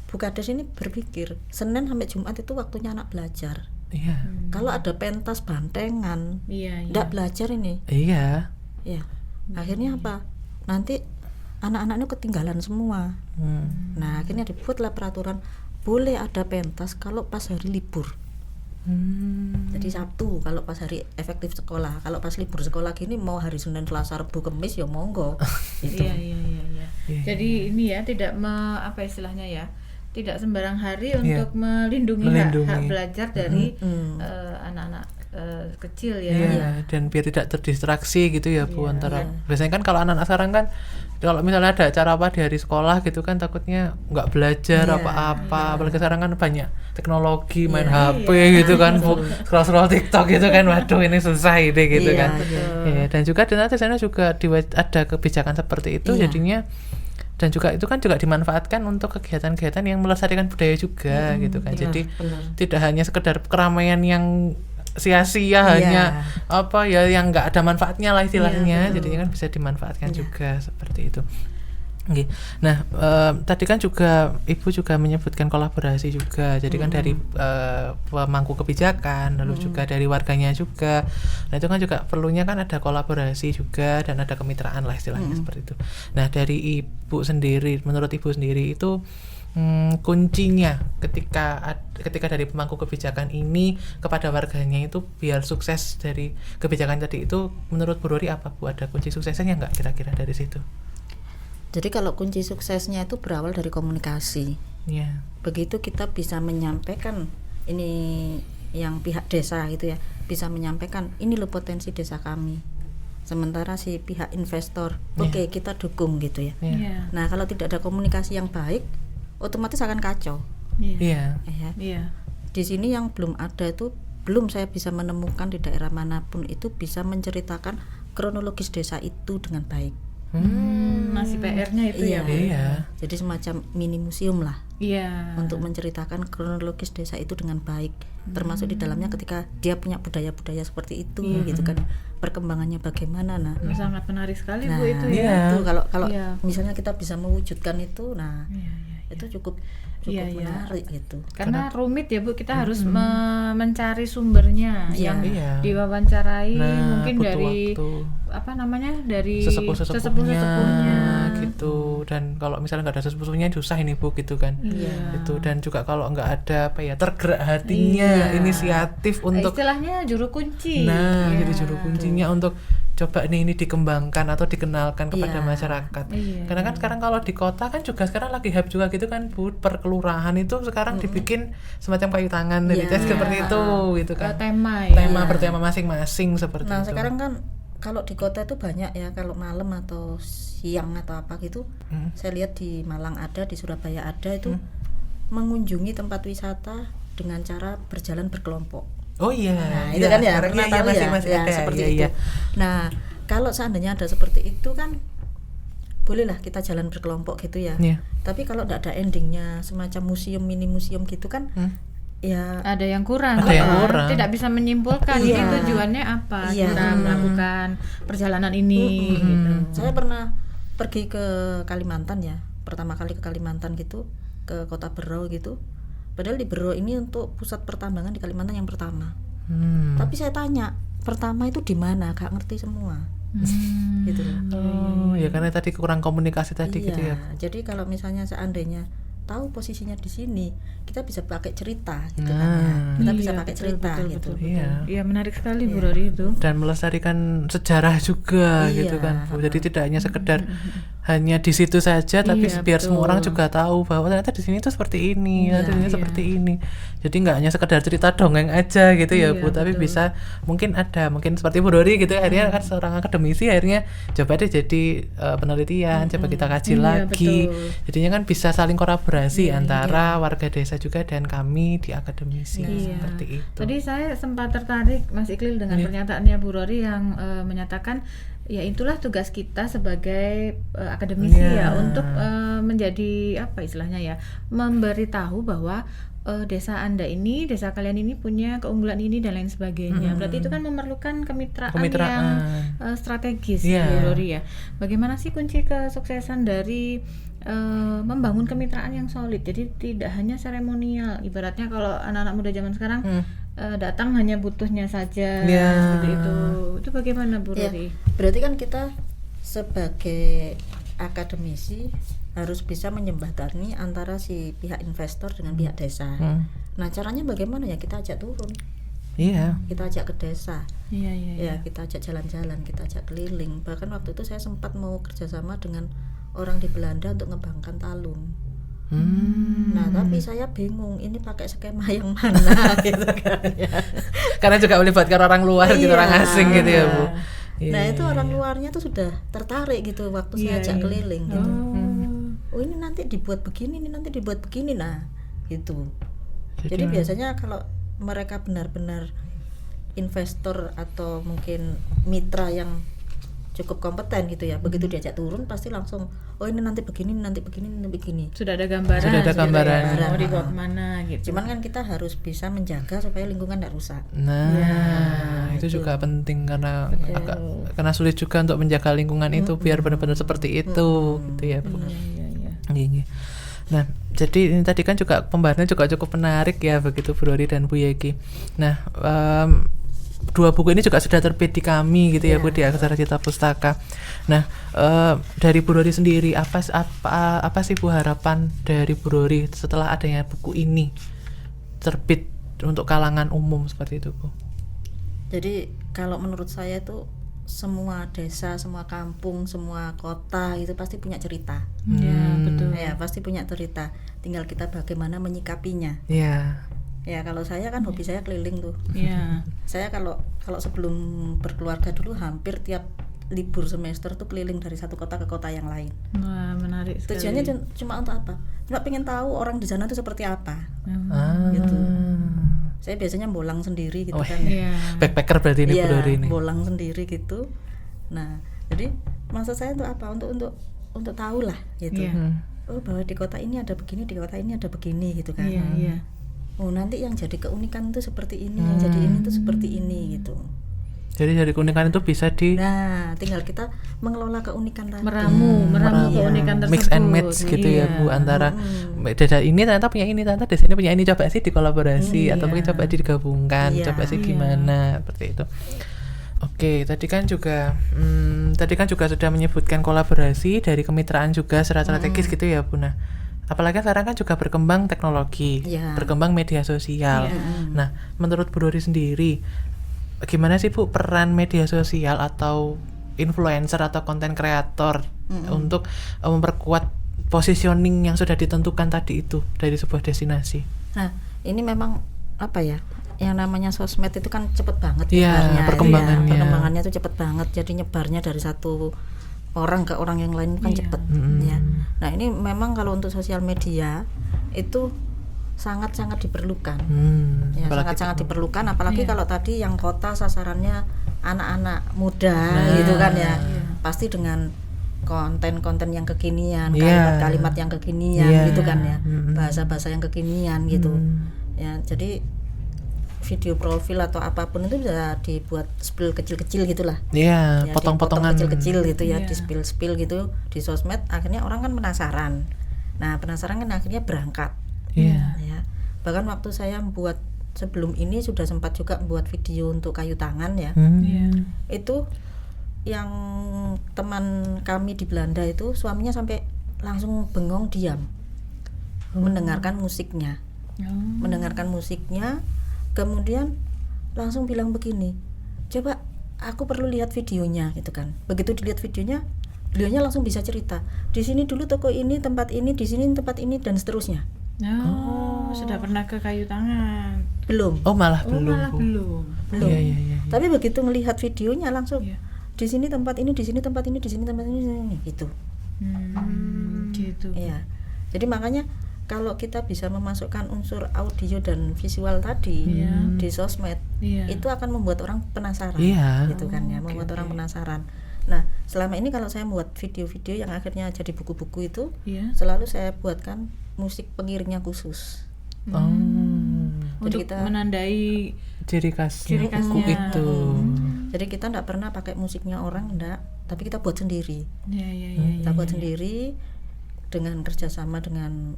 Bukades ini berpikir Senin sampai Jumat itu waktunya anak belajar. Iya. Kalau ada pentas Bandengan, Iya, iya. tidak belajar ini, Iya. ya. Akhirnya apa? Nanti anak-anak itu ketinggalan semua. Nah, akhirnya dibuatlah peraturan boleh ada pentas kalau pas hari libur. Jadi Sabtu kalau pas hari efektif sekolah. Kalau pas libur sekolah gini mau hari Senin, Selasa, Rabu, Kamis ya monggo. Gitu. Iya, iya, iya, iya. Jadi ini ya tidak apa istilahnya ya? Tidak sembarang hari untuk melindungi hak belajar dari anak-anak kecil ya. Iya, dan biar tidak terdistraksi gitu ya Bu antara biasanya kan kalau anak-anak sekarang kan kalau misalnya ada acara apa di hari sekolah gitu kan takutnya nggak belajar apa-apa, apalagi sekarang kan banyak teknologi main HP gitu kan Bu, scroll TikTok gitu kan, waduh ini susah ini gitu kan. Iya, dan juga di sana juga ada kebijakan seperti itu jadinya. Dan juga itu kan juga dimanfaatkan untuk kegiatan-kegiatan yang melestarikan budaya juga gitu kan. Jadi tidak hanya sekedar keramaian yang sia-sia hanya apa ya yang nggak ada manfaatnya lah istilahnya, jadinya kan bisa dimanfaatkan juga seperti itu. Oke. Nah, tadi kan juga Ibu juga menyebutkan kolaborasi juga. Jadi kan dari pemangku kebijakan, lalu juga dari warganya juga. Nah, itu kan juga perlunya kan ada kolaborasi juga dan ada kemitraan lah istilahnya seperti itu. Nah, dari Ibu sendiri, menurut Ibu sendiri itu kuncinya ketika dari pemangku kebijakan ini kepada warganya itu biar sukses dari kebijakan tadi itu, menurut Bu Rory apa Bu? Ada kunci suksesnya nggak kira-kira dari situ? Jadi kalau kunci suksesnya itu berawal dari komunikasi. Iya. Begitu kita bisa menyampaikan ini yang pihak desa gitu ya, bisa menyampaikan ini loh potensi desa kami. Sementara si pihak investor, oke, kita dukung gitu ya. Iya. Nah, kalau tidak ada komunikasi yang baik, otomatis akan kacau. Iya. Iya. Di sini yang belum ada itu, belum saya bisa menemukan di daerah manapun itu bisa menceritakan kronologis desa itu dengan baik. Masih PR-nya itu ya, Bu. Iya. Jadi semacam mini museum lah Iya. untuk menceritakan kronologis desa itu dengan baik, termasuk di dalamnya ketika dia punya budaya-budaya seperti itu gitu kan, perkembangannya bagaimana. Nah, Sangat menarik sekali nah Bu itu Iya. ya. itu kalau Iya. misalnya kita bisa mewujudkan itu, nah itu cukup Iya, iya. menarik gitu. Karena rumit ya Bu, kita harus mencari sumbernya Iya. yang Iya. diwawancarai Nah, mungkin butuh dari waktu. apa namanya, dari sesepuh-sesepuhnya sesepuh-sesepuhnya. gitu. Dan kalau misalnya nggak ada sesepuhnya susah ini Bu gitu kan. Iya. Itu, dan juga kalau nggak ada apa ya, tergerak hatinya, Iya. inisiatif untuk Istilahnya juru kunci. nah Iya. jadi juru kuncinya untuk coba ini dikembangkan atau dikenalkan kepada Iya. masyarakat. Iya, Karena kan sekarang kalau di kota kan juga sekarang lagi hype juga gitu kan Bu, per kelurahan itu sekarang dibikin semacam kayu tangan dari Iya. seperti itu gitu kan. Tema ya. Tema bertema masing-masing seperti Nah itu. sekarang kan kalau di kota itu banyak ya, kalau malam atau siang atau apa gitu, saya lihat di Malang ada, di Surabaya ada itu, mengunjungi tempat wisata dengan cara berjalan berkelompok. Oh iya. Nah itu iya, kan ya, sekarang pernah iya, tahu ya, masih ya ada. seperti Iya, itu. iya. Nah kalau seandainya ada seperti itu kan, bolehlah kita jalan berkelompok gitu ya. Iya. Tapi kalau tidak ada endingnya, semacam museum, mini museum gitu kan, ya Ada yang kurang. Ada yang Apa? kurang. Tidak bisa menyimpulkan Iya. ini tujuannya apa Iya. kita melakukan perjalanan ini gitu. saya pernah pergi ke Kalimantan ya, pertama kali ke Kalimantan gitu, ke kota Berau gitu. Padahal di Berau ini untuk pusat pertambangan di Kalimantan yang pertama. Tapi saya tanya, pertama itu di mana? Gak ngerti semua. Gitu loh. Oh ya karena tadi kurang komunikasi tadi gitu ya. Jadi kalau misalnya seandainya tahu posisinya di sini, kita bisa pakai cerita gitu kan Nah. ya. Kita bisa Iya, pakai betul, cerita betul, gitu. betul, Iya. Iya, menarik sekali Bu Rory itu. Dan melestarikan sejarah juga Iya. gitu kan Bu. Jadi tidak hanya sekedar hanya di situ saja, tapi Iya, biar semua betul. orang juga tahu bahwa ternyata di sini tuh seperti ini, ternyata di sini iya. seperti ini. Jadi nggak hanya sekedar cerita dongeng aja gitu ya Iya, Bu, tapi betul. bisa mungkin seperti Bu Dori gitu akhirnya kan seorang akademisi akhirnya coba deh jadi penelitian, coba kita kaji Iya, lagi. betul. Jadinya kan bisa saling kolaborasi antara warga desa juga dan kami di akademisi Iya. seperti itu. Tadi saya sempat tertarik Mas Iqlil dengan pernyataannya Bu Rory yang menyatakan ya itulah tugas kita sebagai akademisi Iya. ya untuk menjadi apa istilahnya ya, memberitahu bahwa desa Anda ini, desa kalian ini punya keunggulan ini dan lain sebagainya. Berarti itu kan memerlukan kemitraan yang strategis Iya. Bu Rory ya. Bagaimana sih kunci kesuksesan dari membangun kemitraan yang solid? Jadi tidak hanya seremonial. Ibaratnya kalau anak-anak muda zaman sekarang datang hanya butuhnya saja seperti itu. Itu bagaimana Bu Ya, Rory? berarti kan kita sebagai akademisi harus bisa menjembatani antara si pihak investor dengan pihak desa. Nah, caranya bagaimana ya? Kita ajak turun, Iya. kita ajak ke desa, Iya, iya, iya. ya kita ajak jalan-jalan, kita ajak keliling. Bahkan waktu itu saya sempat mau kerjasama dengan orang di Belanda untuk ngembangkan talun. Nah, tapi saya bingung ini pakai skema yang mana gitu kan ya. Karena juga melibatkan orang luar gitu, Iya. orang asing gitu ya Bu. Iya, Nah, itu iya, orang iya. luarnya tuh sudah tertarik gitu waktu Iya, saya ajak iya. keliling gitu. Oh, ini nanti dibuat begini, ini nanti dibuat begini, nah gitu. Jadi biasanya kalau mereka benar-benar investor atau mungkin mitra yang cukup kompeten gitu ya, begitu diajak turun pasti langsung, oh ini nanti begini, ini nanti begini, ini nanti begini. Sudah ada gambaran. Sudah ada gambaran. Mau dibawa kemana gitu. Cuman kan kita harus bisa menjaga supaya lingkungan tidak rusak. Nah, itu juga penting karena karena sulit juga untuk menjaga lingkungan itu biar benar-benar seperti itu gitu ya Bu. Iya, iya. Iya. Nah, jadi ini tadi kan juga pembahasannya juga cukup menarik ya begitu Bu Rory dan Bu Yegi. Nah, dua buku ini juga sudah terbit di kami gitu ya Bu, di Aksara Cita Pustaka. Nah, dari Bu Rory sendiri apa sih Bu harapan dari Bu Rory setelah adanya buku ini terbit untuk kalangan umum seperti itu Bu? Jadi kalau menurut saya itu semua desa, semua kampung, semua kota itu pasti punya cerita. Ya, betul. Ya, pasti punya cerita. Tinggal kita bagaimana menyikapinya. Iya. Ya, kalau saya kan hobi saya keliling tuh. Iya. Saya kalau sebelum berkeluarga dulu hampir tiap libur semester tuh keliling dari satu kota ke kota yang lain. Wah, menarik sekali. Tujuannya cuma untuk apa? Cuma pengen tahu orang di sana tuh seperti apa. Gitu. Saya biasanya bolang sendiri gitu kan. Iya. Backpacker berarti ini Bu Iya, Rory ini. bolang sendiri gitu. Nah, jadi maksud saya untuk apa? Untuk tahu lah gitu. Iya. Oh, bahwa di kota ini ada begini, di kota ini ada begini gitu kan. Iya, iya. Oh, nanti yang jadi keunikan itu seperti ini, yang jadi ini tuh seperti ini gitu. Jadi dari keunikan itu bisa di Nah, tinggal kita mengelola keunikan tadi. Meramu keunikan tersebut. mix and match gitu ya Bu, antara desa ini ternyata punya ini, ternyata desa ini punya ini, coba sih dikolaborasi atau mungkin coba digabungkan, Iya. coba sih gimana seperti itu. Oke, tadi kan juga sudah menyebutkan kolaborasi dari kemitraan juga secara strategis gitu ya Bu. Nah, apalagi sekarang kan juga berkembang teknologi, Iya. berkembang media sosial. Nah, menurut Bu Dori sendiri, gimana sih Bu peran media sosial atau influencer atau konten kreator untuk memperkuat positioning yang sudah ditentukan tadi itu dari sebuah destinasi? Nah, ini memang apa ya? Yang namanya sosmed itu kan cepet banget Iya, nyebarnya, perkembangannya. ya. Perkembangannya itu cepet banget. Jadi nyebarnya dari satu orang ke orang yang lain kan cepet ya. Nah, ini memang kalau untuk sosial media itu sangat-sangat diperlukan. Ya, sangat-sangat diperlukan, apalagi kalau tadi yang kota sasarannya anak-anak muda gitu kan ya. Pasti dengan konten-konten yang kekinian, kalimat-kalimat yang kekinian gitu kan ya. Bahasa-bahasa yang kekinian gitu. Ya, jadi video profil atau apapun itu bisa dibuat spill kecil-kecil gitulah. Iya, Ya, potong-potongan dipotong kecil-kecil gitu ya, di spill gitu di sosmed, akhirnya orang kan penasaran. Nah, penasaran kan akhirnya berangkat. Iya. Ya. Bahkan waktu saya membuat sebelum ini sudah sempat juga membuat video untuk kayu tangan ya. Itu yang teman kami di Belanda itu suaminya sampai langsung bengong diam. Mendengarkan musiknya. Mendengarkan musiknya, kemudian langsung bilang begini, coba aku perlu lihat videonya gitu kan. Begitu dilihat videonya, beliaunya langsung bisa cerita, di sini dulu toko ini, tempat ini, di sini tempat ini, dan seterusnya. Sudah pernah ke kayu tangan? Belum. Oh, malah belum. Malah Bu. belum. Iya. Tapi begitu melihat videonya langsung, di sini tempat ini, di sini tempat ini, di sini tempat ini, gitu. Gitu. Iya. Jadi makanya kalau kita bisa memasukkan unsur audio dan visual tadi di sosmed, itu akan membuat orang penasaran, gitu kan ya, membuat orang penasaran. Nah, selama ini kalau saya membuat video-video yang akhirnya jadi buku-buku itu, selalu saya buatkan musik pengiringnya khusus. Untuk kita menandai ciri khasnya buku khasnya. itu. Jadi kita enggak pernah pakai musiknya orang, enggak, tapi kita buat sendiri. Iya. Kita buat sendiri dengan kerjasama dengan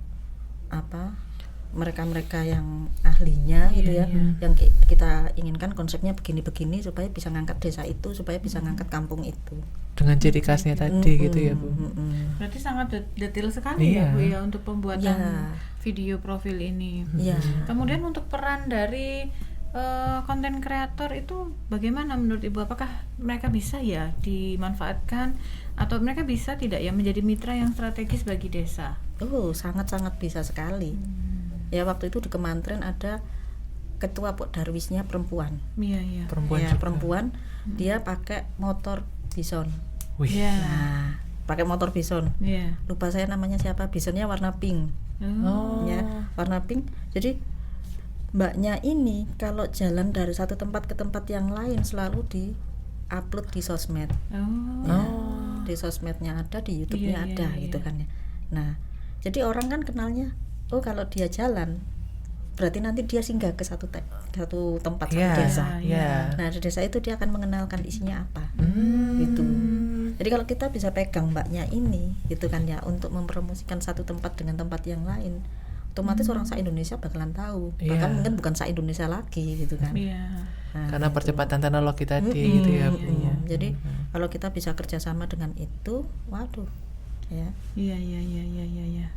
mereka-mereka yang ahlinya gitu ya, yang kita inginkan konsepnya begini-begini supaya bisa ngangkat desa itu, supaya bisa ngangkat kampung itu dengan ciri khasnya tadi gitu ya Bu. Berarti sangat detail sekali ya Bu ya untuk pembuatan video profil ini. Kemudian untuk peran dari konten kreator itu bagaimana menurut Ibu? Apakah mereka bisa ya dimanfaatkan atau mereka bisa tidak ya menjadi mitra yang strategis bagi desa? Oh, sangat-sangat bisa sekali. Ya, waktu itu di Kementerian ada ketua Darwisnya perempuan. Iya. Perempuan, dia pakai motor bison. Wih. Nah, pakai motor bison. Lupa saya namanya siapa, bisonnya warna pink. Ya, warna pink. Jadi mbaknya ini kalau jalan dari satu tempat ke tempat yang lain selalu di-upload di sosmed. Di sosmednya ada, di YouTube-nya ada gitu kan ya. Nah, jadi orang kan kenalnya, oh kalau dia jalan berarti nanti dia singgah ke satu tempat, satu desa. Nah, di desa itu dia akan mengenalkan isinya apa. Gitu. Jadi kalau kita bisa pegang mbaknya ini gitu kan ya, untuk mempromosikan satu tempat dengan tempat yang lain, otomatis orang se-Indonesia bakalan tahu. Bahkan mungkin bukan se-Indonesia lagi gitu kan. Nah, karena percepatan teknologi tadi gitu ya Bu. Jadi kalau kita bisa kerjasama dengan itu, waduh ya. Iya.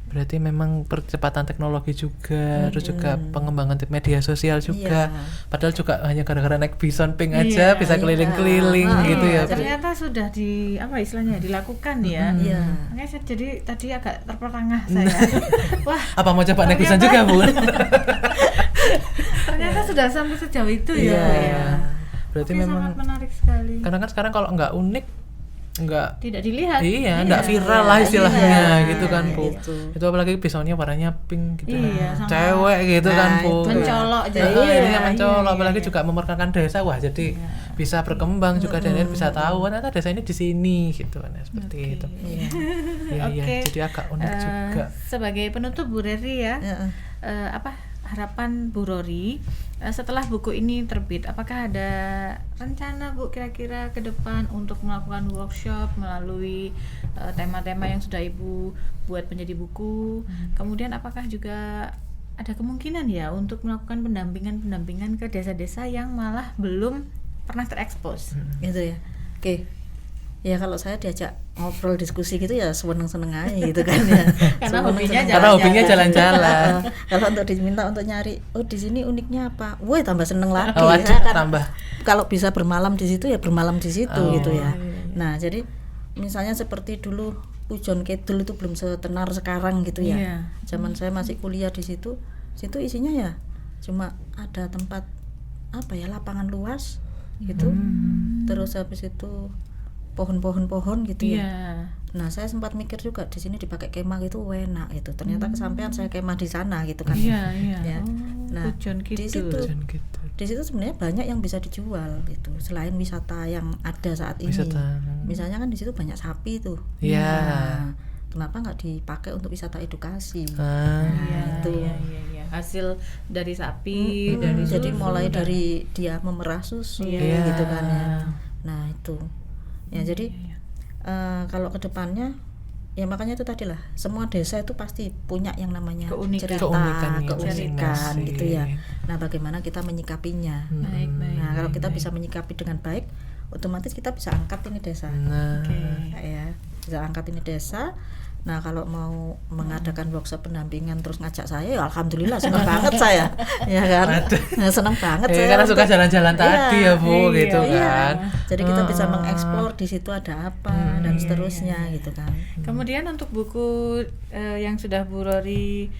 Berarti memang percepatan teknologi juga, terus juga pengembangan media sosial juga. Padahal juga hanya gara-gara naik bison pink aja bisa keliling-keliling gitu ya. Ternyata sudah dilakukan ya. Makanya jadi tadi agak terperangah saya. Wah, apa mau coba naik bison juga Bu? Ternyata sudah sampai sejauh itu ya. Berarti Oke, memang sangat menarik sekali. karena kan sekarang kalau nggak unik enggak tidak dilihat. iya enggak viral lah istilahnya iya, gitu kan Bu. gitu. Itu apalagi pisaunya warnanya pink gitu. Iya, sama- Cewek gitu kan Nah, Bu. itu. Mencolok jadi. Ininya mencolok Iya, apalagi iya. juga memerankan desa wah jadi bisa berkembang juga dan bisa tahu ternyata desa ini di sini gitu kan ya, seperti itu. Iya. Iya iya Oke. jadi agak unik juga. Sebagai penutup Bu Reri ya, Heeh. apa harapan Bu Rori setelah buku ini terbit, apakah ada rencana Bu kira-kira ke depan untuk melakukan workshop melalui tema-tema yang sudah Ibu buat menjadi buku? Kemudian apakah juga ada kemungkinan ya untuk melakukan pendampingan ke desa-desa yang malah belum pernah terekspos? Gitu ya. Oke. Ya kalau saya diajak ngobrol diskusi gitu ya seneng-seneng aja gitu kan ya. Karena Seneng-seneng. hobinya Karena hobinya jalan-jalan. Kalau untuk diminta untuk nyari, oh di sini uniknya apa? Woi tambah seneng lagi. Oh, Saya kan tambah. kalau bisa bermalam di situ ya bermalam di situ Oh, gitu ya. iya. Nah jadi misalnya seperti dulu Pujon Kidul itu belum setenar sekarang gitu ya. Iya. Zaman saya masih kuliah di situ isinya ya cuma ada tempat apa ya lapangan luas gitu. Terus habis itu pohon-pohon gitu ya. Iya. Nah, saya sempat mikir juga di sini dipakai kemah gitu enak gitu. Ternyata kesampaian saya kemah di sana gitu kan. Iya, iya. Ya. Oh, Nah, Pujon di Kidul. situ Jangan gitu. di situ sebenarnya banyak yang bisa dijual gitu. Selain wisata yang ada saat ini. Wisata. Misalnya kan di situ banyak sapi tuh. Iya. Nah, kenapa nggak dipakai untuk wisata edukasi? Ah. Iya, itu. iya, iya, iya. Hasil dari sapi, dari Jadi susu, mulai dan- dari dia memerah susu Iya. gitu kan ya. Nah, itu. Ya, jadi kalau kedepannya ya makanya itu tadi lah semua desa itu pasti punya yang namanya Keunikan. cerita Keunikannya keunikan masing-masing. gitu ya. Nah bagaimana kita menyikapinya. Baik, baik. Nah kalau kita baik. bisa menyikapi dengan baik, otomatis kita bisa angkat ini desa. Nah, Oke. Ya bisa angkat ini desa. Nah kalau mau mengadakan workshop pendampingan terus ngajak saya, ya alhamdulillah senang banget saya, ya kan? Nah, senang banget saya. karena suka untuk- jalan-jalan tadi ya Bu Iya, gitu Iya. kan. Jadi kita bisa mengeksplor di situ ada apa dan seterusnya gitu kan. Kemudian untuk buku yang sudah Bu Rori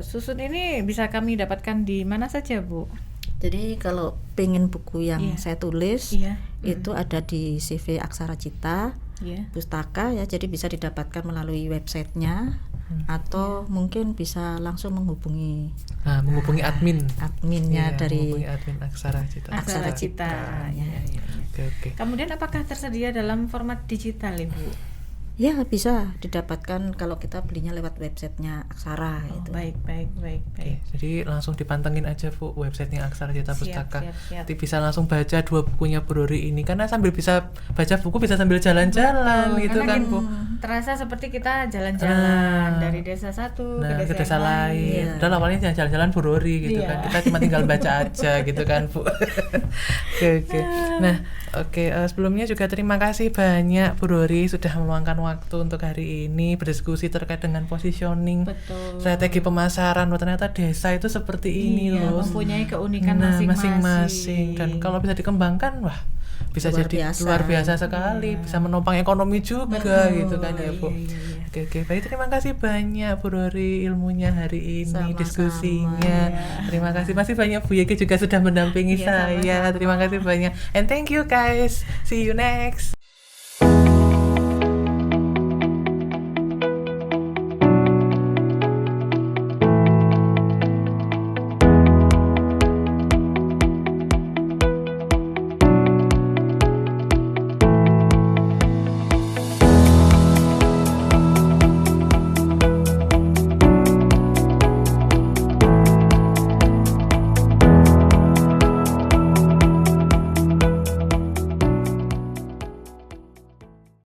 susun ini bisa kami dapatkan di mana saja Bu? Jadi kalau pengen buku yang Iya. saya tulis Iya. itu ada di CV Aksara Cita Iya. Pustaka ya, jadi bisa didapatkan melalui websitenya atau mungkin bisa langsung menghubungi Nah, menghubungi admin. adminnya Iya, dari menghubungi admin Aksara Cita. Aksara Cita. Iya, iya. Oke, oke. Kemudian apakah tersedia dalam format digital Ibu? ya bisa didapatkan kalau kita belinya lewat websitenya Aksara Oh, gitu. baik, baik, baik, baik. Oke, jadi langsung dipantengin aja Bu websitenya Aksara Cita Siap, Pustaka. siap, siap. Nanti bisa langsung baca 2 bukunya Bu Rori ini karena sambil bisa baca buku bisa sambil jalan-jalan Betul, gitu karena kan gini, Bu. terasa seperti kita jalan-jalan dari desa satu Nah, ke desa, yang lain. Iya. Udah awalnya jalan-jalan Bu Rori gitu Iya. kan. Kita cuma tinggal baca aja gitu kan Bu. Oke, oke. Nah, oke, sebelumnya juga terima kasih banyak Bu Rori sudah meluangkan waktu untuk hari ini berdiskusi terkait dengan positioning, Betul. strategi pemasaran. Wah, ternyata desa itu seperti ini Iya, loh. mempunyai keunikan Nah, masing-masing. dan kalau bisa dikembangkan wah bisa Luar jadi biasa. luar biasa sekali, bisa menopang ekonomi juga gitu kan ya Bu. Iya, iya, iya. Oke, oke, baik, terima kasih banyak Bu Rori ilmunya hari ini, Sama-sama. diskusinya. Terima kasih masih banyak Bu Yeki juga sudah mendampingi Iya, saya. sama-sama. Terima kasih banyak and thank you guys. See you next.